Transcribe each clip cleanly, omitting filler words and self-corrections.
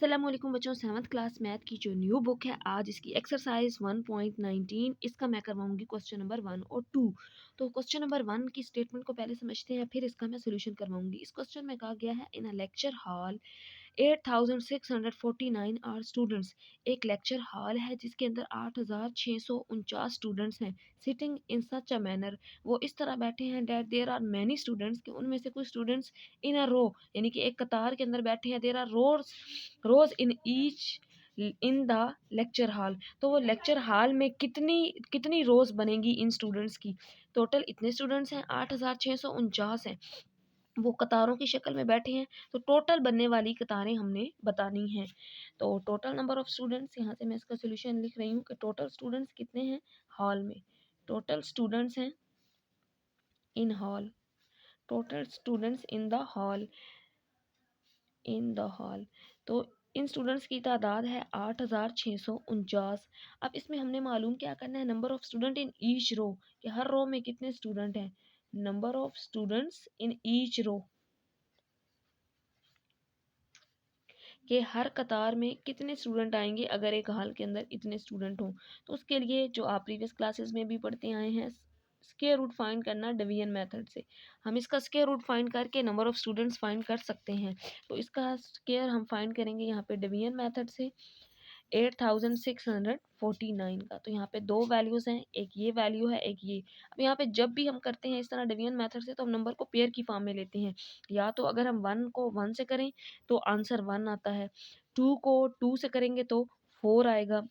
अस्सलाम वालेकुम बच्चों, 7th क्लास मैथ की जो न्यू बुक है, आज इसकी एक्सरसाइज 1.19 इसका मैं करवाऊंगी क्वेश्चन नंबर 1 और 2। तो क्वेश्चन नंबर 1 की स्टेटमेंट को पहले समझते हैं, फिर इसका मैं सोल्यूशन करवाऊंगी। इस क्वेश्चन में कहा गया है, in a lecture hall 8649 are students. एक लेक्चर हॉल है जिसके अंदर 8649 स्टूडेंट्स हैं। Sitting in such a manner, वो इस तरह बैठे हैं that there are many students, कि उनमें से कुछ स्टूडेंट्स इन अ रो, यानी कि एक कतार के अंदर बैठे हैं। There are rows in each in the lecture hall. तो वो लेक्चर हॉल में कितनी कितनी रोज बनेंगी इन स्टूडेंट्स की। टोटल इतने स्टूडेंट्स हैं, 8649 हैं। वो कतारों की शक्ल में बैठे हैं, तो टोटल बनने वाली कतारें हमने बतानी हैं। तो टोटल नंबर ऑफ स्टूडेंट्स, यहाँ से मैं इसका सोल्यूशन लिख रही हूँ कि टोटल स्टूडेंट्स कितने हैं हॉल में। टोटल स्टूडेंट्स हैं in hall, total students in the hall. तो इन स्टूडेंट्स की तादाद है 8649। अब इसमें हमने मालूम क्या करना है, number of student in each row, कि हर रो में कितने स्टूडेंट हैं। Number of students in each row, कि हर कतार में कितने स्टूडेंट आएंगे अगर एक हॉल के अंदर इतने स्टूडेंट हों। तो उसके लिए जो आप प्रीवियस क्लासेस में भी पढ़ते आए हैं, स्क्वायर रूट फाइंड करना डिवीजन मेथड से। हम इसका स्क्वायर रूट फाइंड करके नंबर ऑफ स्टूडेंट्स फाइंड कर सकते हैं। तो इसका स्क्वायर हम फाइंड करेंगे यहाँ पे डिवीजन मेथड से 8649 का। तो यहाँ पे दो वैल्यूज़ हैं, एक ये वैल्यू है, एक ये। अब यहाँ पे जब भी हम करते हैं इस तरह डिवीजन मेथड से, तो हम नंबर को पेयर की फॉर्म में लेते हैं। या तो अगर हम 1 को 1 से करें तो आंसर 1 आता है, 2 को 2 से करेंगे तो 4 आएगा,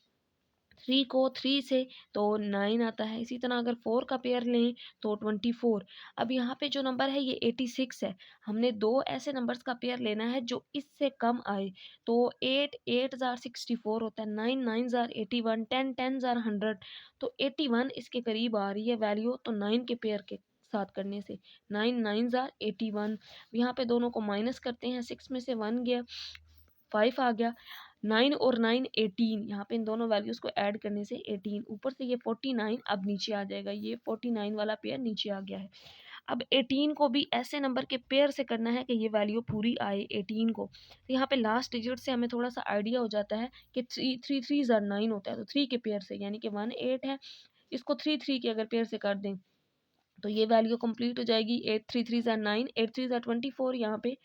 3 को 3 से तो 9 आता है। इसी तरह अगर 4 का पेयर लें तो 24। अब यहाँ पे जो नंबर है ये 86 है। हमने दो ऐसे नंबर्स का पेयर लेना है जो इससे कम आए। तो 8 8 ज़ार 64 होता है, 9 9 ज़ार 81, 10 10 ज़ार 100। तो 81 इसके करीब आ रही है वैल्यू, तो 9 के पेयर के साथ करने से 9 9 ज़ार 81। यहाँ पे दोनों को माइनस करते हैं, 6 में से 1 गया, 5 आ गया, 9 और 9 18। यहाँ पे इन दोनों वैल्यूज़ को ऐड करने से 18, ऊपर से ये 49 अब नीचे आ जाएगा। ये 49 वाला पेयर नीचे आ गया है। अब 18 को भी ऐसे नंबर के पेयर से करना है कि ये वैल्यू पूरी आए 18 को। तो यहाँ पे लास्ट डिजिट से हमें थोड़ा सा आइडिया हो जाता है कि 3 3 3 ज़ार 9 होता है, तो 3 के पेयर से, यानी कि 1 8 है, इसको 3 3 के अगर पेयर से कर दें तो ये वैल्यू कंप्लीट हो जाएगी। 8 3 3 ज़ार 9, 8 3 ज़ार 24, यहाँ पे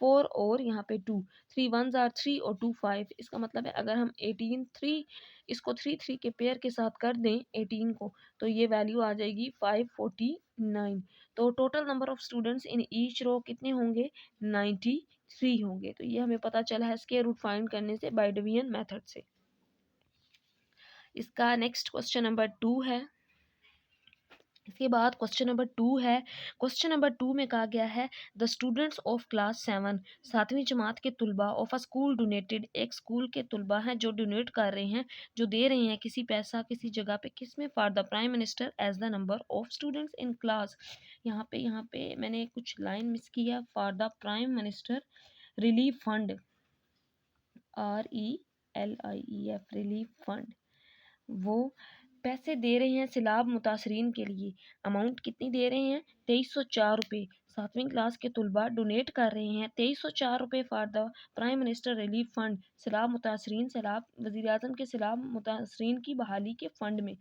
4 और यहाँ पे 2, 3 1 ज़ार 3 और 2 5। इसका मतलब है अगर हम 18 3 इसको 3 3 के पेयर के साथ कर दें 18 को, तो ये वैल्यू आ जाएगी 549। तो total number of students in each row कितने होंगे, 93 होंगे। तो ये हमें पता चला है स्क्वायर रूट फाइंड करने से बाय डिवीजन मेथड से। इसका नेक्स्ट क्वेश्चन नंबर 2 है। इसके बाद क्वेश्चन नंबर 2 है। क्वेश्चन नंबर 2 में कहा गया है, द स्टूडेंट्स ऑफ क्लास 7, 7वीं जमात के तुलबा ऑफ अ स्कूल डोनेटेड, एक स्कूल के तुलबा हैं जो डोनेट कर रहे हैं, जो दे रहे हैं किसी पैसा किसी जगह पे, किस में, for the prime minister as the number of students in class. यहाँ पे मैंने कुछ लाइन मिस किया। For the prime minister relief fund, RELIEF relief fund, वो पैसे दे रहे हैं सैलाब मुतासरीन के लिए। अमाउंट कितनी दे रहे हैं, 2304 रुपये। 7वीं क्लास के तुलबा डोनेट कर रहे हैं 2304 रुपये for the prime minister relief fund, सैलाब मुतासरीन, सैलाब वज़ीर आज़म के सैलाब मुतासरीन की बहाली के फ़ंड में।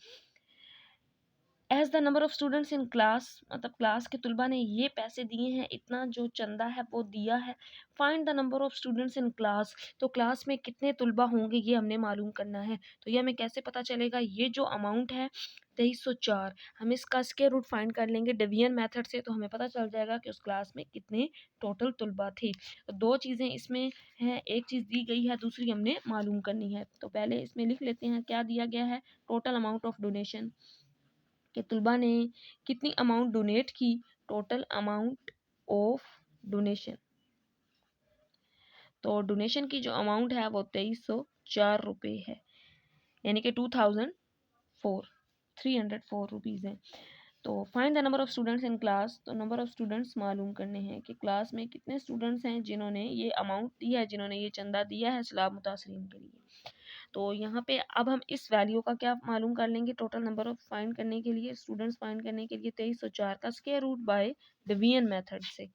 As the number of students in class, मतलब क्लास के तुलबा ने ये पैसे दिए हैं, इतना जो चंदा है वो दिया है। Find the number of students in class, तो क्लास में कितने तुलबा होंगे ये हमने मालूम करना है। तो ये हमें कैसे पता चलेगा, ये जो अमाउंट है 2304, हम इसका स्क्वायर रूट फाइंड कर लेंगे डिवीजन मेथड से, तो हमें पता चल जाएगा कि उस क्लास में कितने टोटल तुलबा थे। तो दो चीज़ें इसमें हैं, एक चीज़ दी गई है, दूसरी हमने मालूम करनी है। तो पहले इसमें लिख लेते हैं क्या दिया गया है, टोटल अमाउंट ऑफ डोनेशन, कि तुलबा ने कितनी अमाउंट डोनेट की, टोटल अमाउंट ऑफ डोनेशन। तो डोनेशन की जो अमाउंट है वो 2304 रुपये है, यानी कि 304 रुपीज़ हैं। तो find the number of students in class, तो नंबर ऑफ स्टूडेंट्स मालूम करने हैं कि क्लास में कितने स्टूडेंट्स हैं जिन्होंने ये अमाउंट दिया है, जिन्होंने ये चंदा दिया है सैलाब मुतासरीन के लिए। तो यहाँ पे अब हम इस वैल्यू का क्या मालूम कर लेंगे, टोटल नंबर ऑफ फाइंड करने के लिए, स्टूडेंट्स फाइंड करने के लिए 2304 का square root by division method से।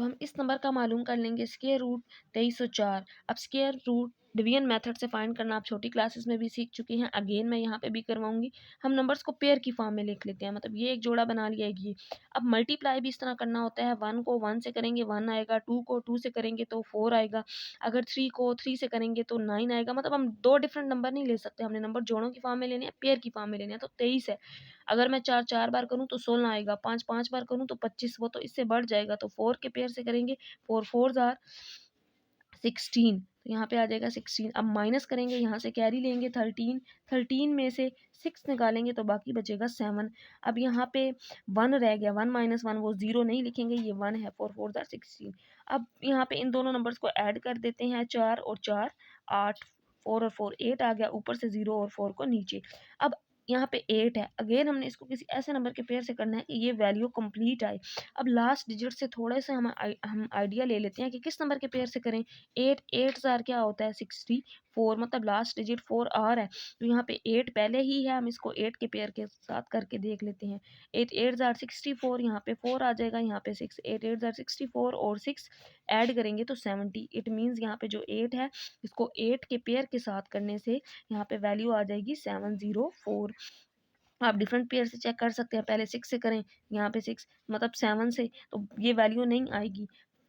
तो हम इस नंबर का मालूम कर लेंगे स्क्वायर रूट 2304। अब स्क्वायर रूट डिवीजन मेथड से फाइंड करना आप छोटी क्लासेस में भी सीख चुके हैं, अगेन मैं यहाँ पे भी करवाऊंगी। हम नंबर्स को पेयर की फॉर्म में लिख लेते हैं, मतलब ये एक जोड़ा बना लिया एक ये। अब मल्टीप्लाई भी इस तरह करना होता है, 1 को 1 से करेंगे 1 आएगा, 2 को 2 से करेंगे तो 4 आएगा, अगर 3 को 3 से करेंगे तो 9 आएगा। मतलब हम दो डिफरेंट नंबर नहीं ले सकते, हमने नंबर जोड़ों की फॉर्म में लेने हैं, पेयर की फॉर्म में लेने हैं। तो 23 है, अगर मैं 4 4 बार करूँ तो 16 आएगा, 5 5 बार करूँ तो 25, वो तो इससे बढ़ जाएगा। तो 4 के पेयर से करेंगे, 4 4 जार 16, तो यहाँ पे आ जाएगा 16। अब माइनस करेंगे, यहाँ से कैरी लेंगे 13, 13 में से 6 निकालेंगे तो बाकी बचेगा 7। अब यहाँ पे 1 रह गया, 1 माइनस 1, वो 0 नहीं लिखेंगे, ये 1 है। 4 4 जार 16। अब यहाँ पे इन दोनों नंबर्स को ऐड कर देते हैं, 4 और 4 8, 4 और 4 8 आ गया, ऊपर से 0 और 4 को नीचे। अब यहाँ पे 8 है, अगेन हमने इसको किसी ऐसे नंबर के पेयर से करना है कि ये वैल्यू कंप्लीट आए। अब लास्ट डिजिट से थोड़े से हम आइडिया ले लेते हैं कि किस नंबर के पेयर से करें। 8 8 जार क्या होता है 64, मतलब लास्ट डिजिट 4 आ रहा है, तो यहाँ पे 8 पहले ही है, हम इसको 8 के पेयर के साथ करके देख लेते हैं। 8 8 जार 64, यहाँ पे 4 आ जाएगा, यहाँ पे 6, 8 8 जार 64 और 6 ऐड करेंगे तो 70। इट मीन्स यहाँ पे जो 8 है इसको 8 के पेयर के साथ करने से यहाँ पे वैल्यू आ जाएगी 704। आप डिफरेंट पेयर से चेक कर सकते हैं, पहले 6 से करें, यहाँ पे 6 मतलब 7 से, तो ये वैल्यू नहीं आएगी।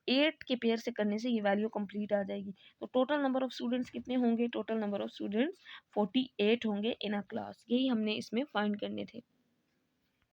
8 के पेयर से करने से ये वैल्यू कंप्लीट आ जाएगी। तो टोटल नंबर ऑफ स्टूडेंट्स कितने होंगे? टोटल नंबर ऑफ स्टूडेंट्स 48 होंगे इन अ क्लास। यही हमने इसमें फाइंड करने थे।